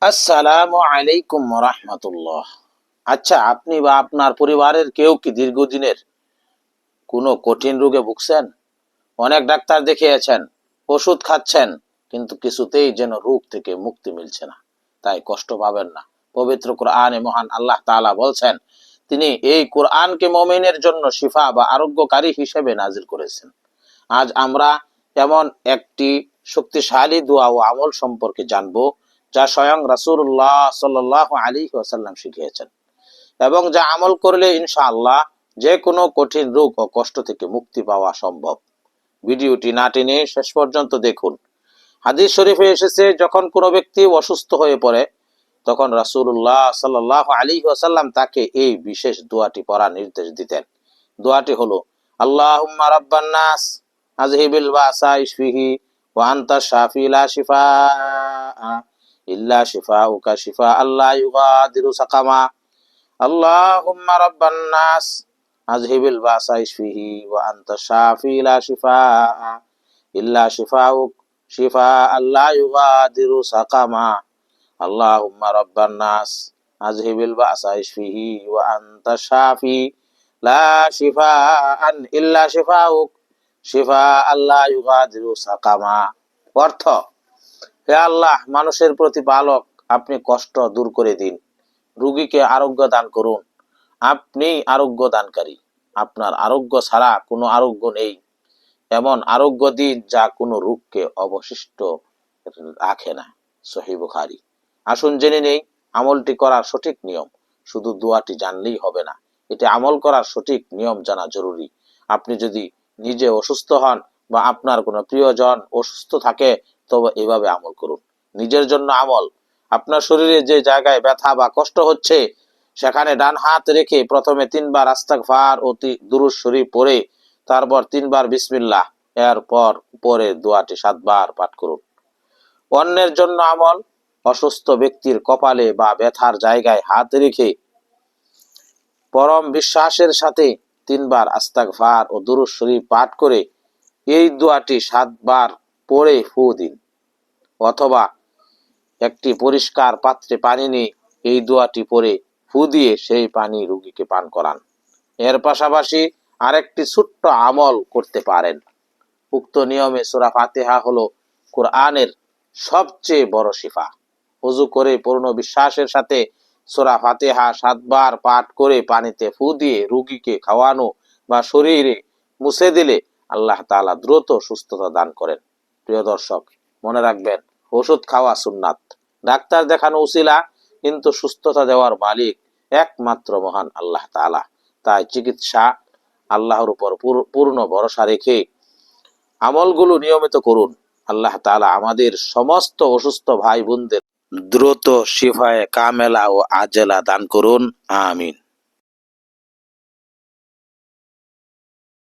আসসালামু আলাইকুম রাহমাতুল্লাহ। আচ্ছা, আপনি বা আপনার পরিবারের কেউ কি দীর্ঘদিনের কোনো কঠিন রোগে ভুগছেন? অনেক ডাক্তার দেখিয়েছেন, ওষুধ খাচ্ছেন, কিন্তু কিছুতেই যেন রোগ থেকে মুক্তি মিলছে না। তাই কষ্ট পাবেন না। পবিত্র কোরআনে মহান আল্লাহ তাআলা বলছেন, তিনি এই কোরআনকে মুমিনের জন্য শিফা বা আরোগ্যকারী হিসেবে নাজিল করেছেন। আজ আমরা এমন একটি শক্তিশালী দোয়া ও আমল সম্পর্কে জানবো, যা স্বয়ং রাসূলুল্লাহ সাল্লাল্লাহু আলাইহি ওয়াসাল্লাম শিখিয়েছেন এবং যা আমল করলে ইনশাআল্লাহ যে কোনো কঠিন রোগ ও কষ্ট থেকে মুক্তি পাওয়া সম্ভব। ভিডিওটি না টেনে শেষ পর্যন্ত দেখুন। হাদিস শরীফে এসেছে, যখন কোনো ব্যক্তি অসুস্থ হয়ে পড়ে তখন রাসূলুল্লাহ সাল্লাল্লাহু আলাইহি ওয়াসাল্লাম তাকে এই বিশেষ দোয়াটি পড়ার নির্দেশ দিতেন। দোয়াটি হলো, আল্লাহুম্মা রাব্বান নাস আযহিবিল বাসা ইশফিহি ওয়া আনতা শাফি লা শিফাআ ইল্লা শিফাউকা শিফাআন লা ইউগাদিরু সাকামা। আল্লাহুম্মা রাব্বান নাস আযহিবিল বাসা ইশফিহি ওয়া আনতা শাফি লা শিফাআ ইল্লা শিফাউক শিফাআন লা ইউগাদিরু সাকামা। আল্লাহুম্মা রাব্বান নাস আযহিবিল বাসা ইশফিহি ওয়া আনতা শাফি লা শিফাআন ইল্লা শিফাউক শিফাআন লা ইউগাদিরু সাকামা। অর্থ: হে আল্লাহ, মানুষের প্রতিপালক, আপনি কষ্ট দূর করে দিন, রোগীকে আরোগ্য দান করুন। আপনি আরোগ্য দানকারী, আপনার আরোগ্য ছাড়া কোনো আরোগ্য নেই। এমন আরোগ্য দিন যা কোনো রোগকে অবশিষ্ট রাখে না। সহিহ বুখারী। আসুন জেনে নেই আমলটি করার সঠিক নিয়ম। শুধু দোয়াটি জানলেই হবে না, এটি আমল করার সঠিক নিয়ম জানা জরুরি। আপনি যদি নিজে অসুস্থ হন বা আপনার কোনো প্রিয়জন অসুস্থ থাকে, তবে এভাবে আমল করুন। নিজের জন্য আমল: আপনার শরীরে যে জায়গায় ব্যথা বা কষ্ট হচ্ছে সেখানে ডান হাত রেখে প্রথমে 3 বার আস্তাগফার ও দুরূদ শরীফ পড়ে তারপর 3 বার বিসমিল্লাহ, এরপর পরে দোয়াটি 7 বার পাঠ করুন। অন্যের জন্য আমল: অসুস্থ ব্যক্তির কপালে বা ব্যথার জায়গায় হাত রেখে পরম বিশ্বাসের সাথে 3 বার আস্তাগফার ও দুরূদ শরীফ পাঠ করে এই দোয়াটি 7 বার পড়ে ফু দিন, অথবা একটি পরিষ্কার পাত্রে পানি নিয়ে এই দোয়াটি পড়ে ফু দিয়ে সেই পানি রোগীকে পান করান। এর পাশাপাশি আরেকটি ছোট্ট আমল করতে পারেন। উক্ত নিয়মে সূরা ফাতিহা হলো কোরআনের সবচেয়ে বড় শিফা। ওযু করে পূর্ণ বিশ্বাসের সাথে সূরা ফাতিহা 7 বার পাঠ করে পানিতে ফু দিয়ে রোগীকে খাওয়ানো বা শরীরে মুছে দিলে আল্লাহ তাআলা দ্রুত সুস্থতা দান করেন। প্রিয় দর্শক, মনে রাখবেন, ওষুধ খাওয়া সুন্নাত, ডাক্তার দেখানো উসিলা, কিন্তু সুস্থতা দেওয়ার মালিক একমাত্র মহান আল্লাহ তাআলা। তাই চিকিৎসা আল্লাহর উপর পূর্ণ ভরসা রেখে আমলগুলো নিয়মিত করুন। আল্লাহ তাআলা আমাদের সমস্ত অসুস্থ ভাই বোনদের দ্রুত শিফায়ে কামেলা ও আজেলা দান করুন। আমিন।